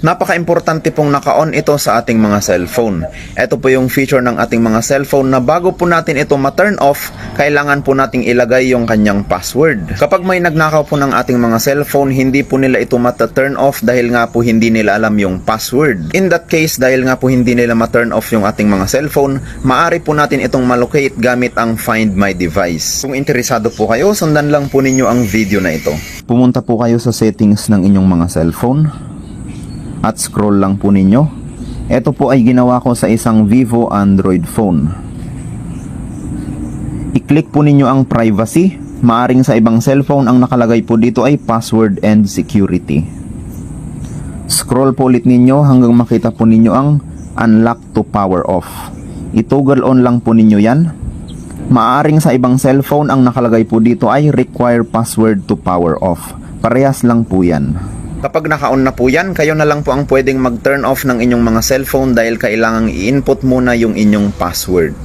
Napaka-importante pong naka-on ito sa ating mga cellphone. Ito po yung feature ng ating mga cellphone na bago po natin ito ma-turn off, kailangan po nating ilagay yung kanyang password. Kapag may nagnakaw po ng ating mga cellphone, hindi po nila ito mata-turn off dahil nga po hindi nila alam yung password. In that case, dahil nga po hindi nila ma-turn off yung ating mga cellphone, maaari po natin itong malocate gamit ang Find My Device. Kung interesado po kayo, sundan lang po ninyo ang video na ito. Pumunta po kayo sa settings ng inyong mga cellphone at scroll lang po ninyo. Ito po ay ginawa ko sa isang Vivo Android phone. I-click po ninyo ang privacy. Maaring sa ibang cellphone ang nakalagay po dito ay password and security. Scroll po ulit ninyo hanggang makita po ninyo ang unlock to power off. I-toggle on lang po ninyo yan. Maaring sa ibang cellphone ang nakalagay po dito ay require password to power off. Parehas lang po yan. Kapag naka-on na po yan, kayo na lang po ang pwedeng mag-turn off ng inyong mga cellphone dahil kailangang i-input muna yung inyong password.